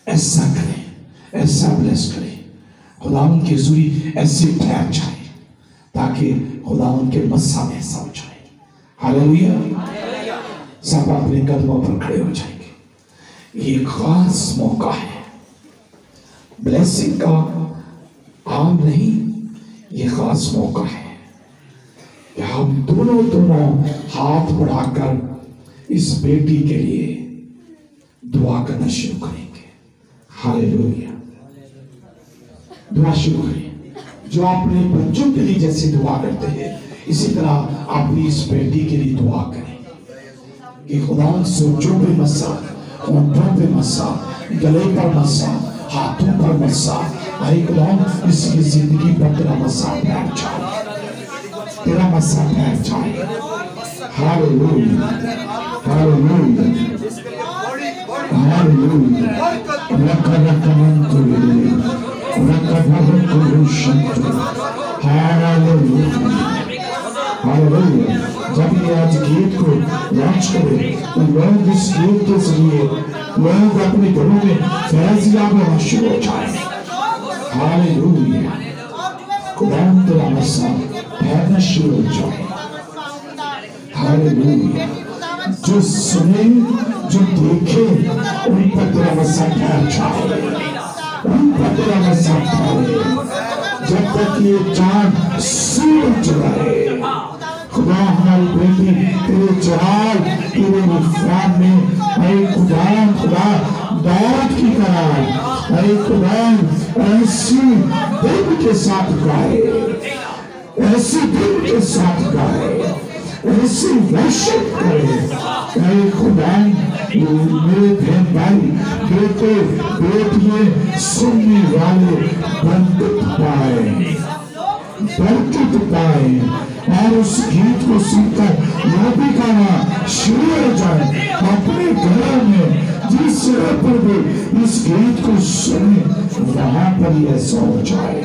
ऐसा करें, ऐसा ब्लेस करें, खुदा उनकी हुजूरी ऐसे ठहर जाए ताकि खुदा उनके मस्सा में ऐसा हो जाए। हालेलुया। सब अपने कदमों पर खड़े हो जाएंगे। ये खास मौका है, ब्लेसिंग का आम नहीं, ये खास मौका है कि हम दोनों हाथ बढ़ाकर इस बेटी के लिए दुआ करना शुरू करेंगे। हालेलुया। दुआ शुरू करें। जो अपने बच्चों के लिए जैसे दुआ करते हैं, इसी तरह अपनी इस बेटी के लिए दुआ करें कि खुदा सोचों पे मसा, होंठों पे मसा, गले पर मसा, हाथों पर मसा, आई खुदा इसकी जिंदगी पर तेरा मसा ठहर जाए, तेरा मसा ठहर जाए। Hallelujah, hallelujah, hallelujah. रखा रखा मन को ले, रखा भगवान को रोशन। Hallelujah, hallelujah. जब ये आज गीत को लॉन्च करे तो लोग इस गीत के जरिए लोग अपने घरों में फैसला में शुरू हो जाए। हालेलुया। खुदा तेरा मसा ठहरना शुरू हो जाए। हालेलुया। जो सुने, जो देखे, उन पर तेरा मसा ठहर जाए, उन पर तेरा मसा ठहरे जब तक ये चांद सूरज रहे। खुदा हमारी बेटी तेरे जलाल, तेरे इफ़रात में, ऐ खुदा खुदा दाऊद की तरह, ऐ खुदा ऐसी दिल के साथ गाए, ऐसी दिल के साथ गाए, ऐसी वर्शिप करे। ऐ खुदा मेरे बहन भाई, बेटे बेटियां सुनने वाले बरकत पाए, बरकत पाए और उस गीत को सुनकर वो भी गाना शुरू हो जाए अपने घरों में। जिस जगह पर भी इस गीत को सुने वहां पर ही ऐसा हो जाए।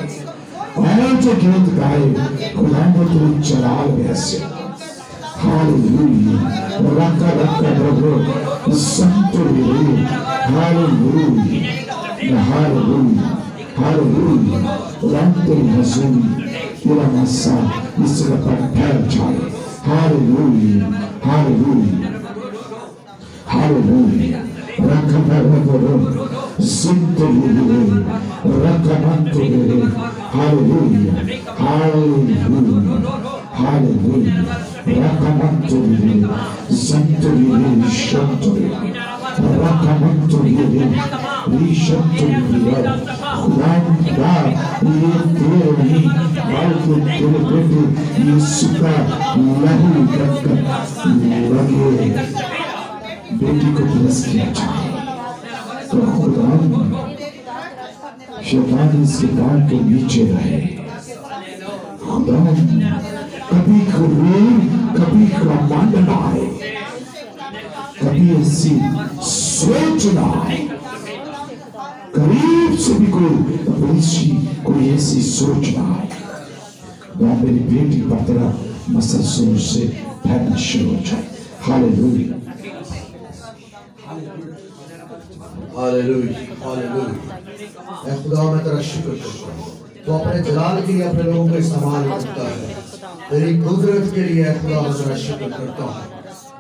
और जो गीत गाए खुदा को तो जलाल वैसे। हालेलुया। रखा रखा प्रभु संत रे। Hallelujah, hallelujah, hallelujah. रंते हजूरी तेरा मसा इस जगह पर ठहर जाए। Hallelujah, hallelujah, hallelujah. रखा प्रभु संत रे, रखा मंत रे। Hallelujah, hallelujah, hallelujah. रखा मंत रे, संत रे, शंत रे, रखा मंत रे, रिशंत रे। खुदा खुदा ये तेरे नहीं बल्कि तेरे बेटे यीशु का लहू लगे बेटी को ब्लेस किया जाए। तो खुदा शैतान इसके पैर के नीचे रहे। खुदा कभी क्रूर, कभी घमंड ना आए, कभी ऐसी सोच ना आए, करीब से भी कोई ऐसी सोच ना आए। वहां मेरी बेटी पर तेरा मसल सूर से फैलना शुरू हो जाए। Hallelujah, hallelujah, hallelujah. ऐ खुदा मैं तेरा शुक्र करता हूँ, तो अपने जलाल के लिए अपने लोगों को इस्तेमाल करता है। तेरी कुदरत के लिए खुदा मैं तेरा शुक्र करता हूँ।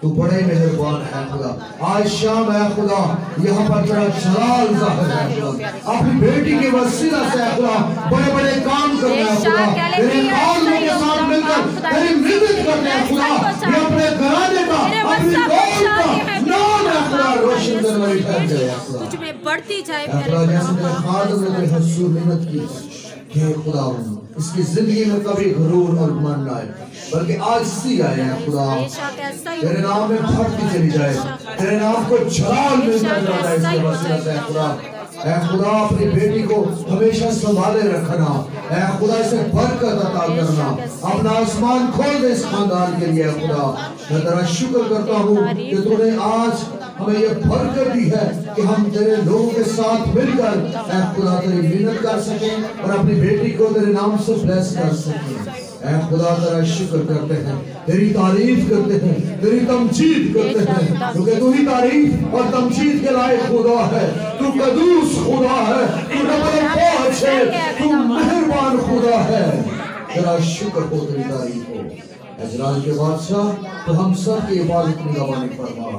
तू बड़े मेहरबान है खुदा। आज शाम है खुदा यहाँ पर तेरा जलाल ज़ाहिर है खुदा। अपनी बेटी के वसीला से खुदा बड़े बड़े काम करना है खुदा। तेरे कौलों के साथ मिलकर तेरी मदद करना है खुदा। ये अपने घराने का, अपनी कौम का नाम है खुदा रोशन करने कर जाए खुदा। तुझ में बढ़ती जाए खुदा। जैसे तेरे खादम ने तेरे हसूर मेहनत की है खुदा, इसकी जिंदगी में कभी गुरूर और घमंड ना आए, बल्कि आज सी आए हैं खुदा। तेरे नाम में भक्ति चली जाए, तेरे नाम को जलाल मिलता जाए इसके वसीले से खुदा। ऐ खुदा अपनी बेटी को हमेशा संभाले रखना। ऐ खुदा इसे बरकत अता करना। अपना आसमान खोल दे इस खानदान के लिए खुदा। मैं तेरा शुक्र करता हूँ कि तूने आज हमें ये बरकत दी है कि हम तेरे लोगों के साथ मिलकर ऐ खुदा तेरी मेहनत कर सकें और अपनी बेटी को तेरे नाम से ब्लेस कर सकें। ऐ खुदा तेरा शुक्र करते हैं, तेरी तारीफ करते हैं, तेरी तमजीद करते हैं, क्योंकि तू ही तारीफ और तमजीद के लायक खुदा है। तू कदूस खुदा है, तू रब्बुल पाक है, तू मेहरबान खुदा है। तेरा शुक्र हो, तेरी तारीफ हो। इजराइल के बादशाह, तो हम सब की इबादत निगरानी फरमा।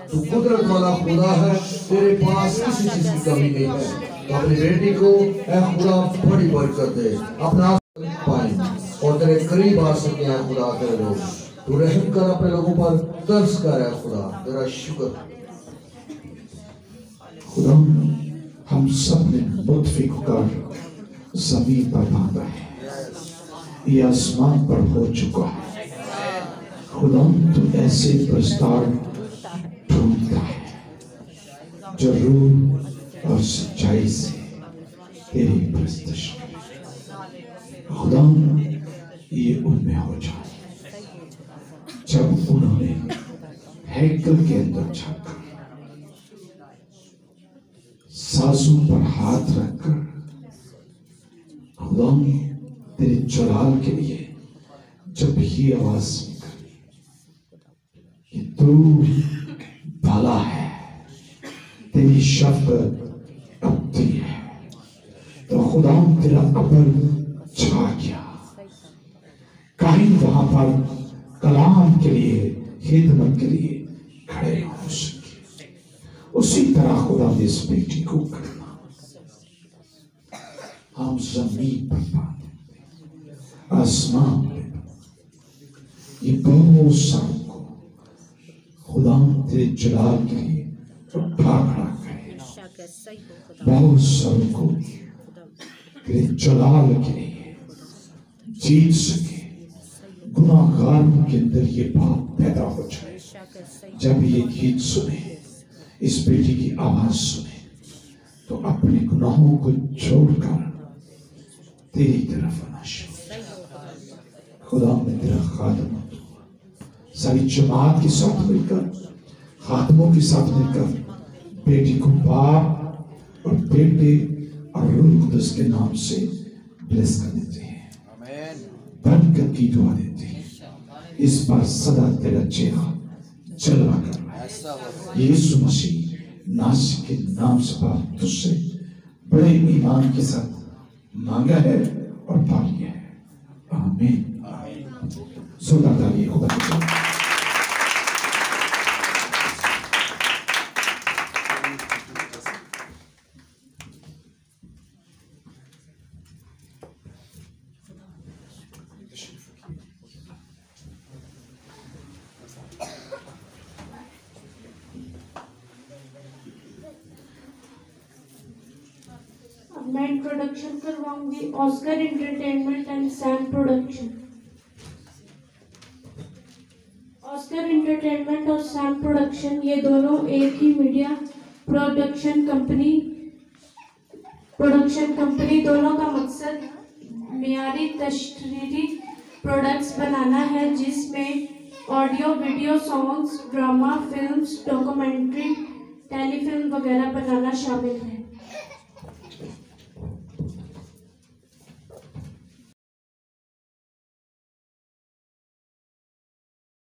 तू कुदरत वाला खुदा है, तेरे पास किसी चीज की कमी नहीं है। तो अपनी बेटी को ऐ खुदा बड़ी बरकत दे, अपना पाए और तेरे करीब आ सके। ऐ खुदा तेरे लोग, तू रहम कर अपने लोगों पर, तरस कर। ऐ खुदा तेरा शुक्र। खुदा हम सब ने मुतफिक कर जमीन पर बांधा है, ये आसमान पर हो चुका है। खुदा तू ऐसे प्रस्ताव ढूंढता है जो रूह और सच्चाई से तेरी प्रस्तुति करे। खुदा ये उनमें हो जाए जब उन्होंने हैकल के अंदर झांका, साजों पर हाथ रखकर खुदा तेरे जलाल के लिए जब ही आवाज निकली कि तू भला है, तेरी शफकत अबदी है, तो खुदा तेरा अमल छा गया। काहिन वहां पर कलाम के लिए, खिदमत के लिए खड़े हो सके। उसी तरह खुदा ने इस बेटी को करना, हम जमीन पर बांधे, आसमान पे ये बहुत सारों को खुदा तेरे जलाल के लिए उठा खड़ा करे। बहुत सारों को तेरे जलाल के लिए जीत सके। गुनाहगारों के अंदर ये बात पैदा हो जाए, जब ये गीत सुने, इस बेटी की आवाज सुने, तो अपने गुनाहों को छोड़कर तेरी तरफ आना शुरू। खुदा में तेरा खादम सारी जमात के साथ मिलकर, खादमों के साथ मिलकर बेटी को बाप और बेटे और रूह कुदस के नाम से ब्लेस कर देते हैं, बरकत की दुआ देते हैं। इस पर सदा तेरा चेहरा जलवा कर रहा है। यीशु मसीह नासरी के नाम से बात तुझसे बड़े ईमान के साथ मांगा है और पा लिया है। आमीन। सुना ताली खुदा की जय। मैं इंट्रोडक्शन करवाऊंगी Oscar Entertainment and Sam Production. Oscar Entertainment और सैम प्रोडक्शन ये दोनों एक ही मीडिया प्रोडक्शन कंपनी दोनों का मकसद मियारी तशरीरी प्रोडक्ट्स बनाना है, जिसमें audio, video, songs, drama, films, documentary, telefilm वगैरह बनाना शामिल है।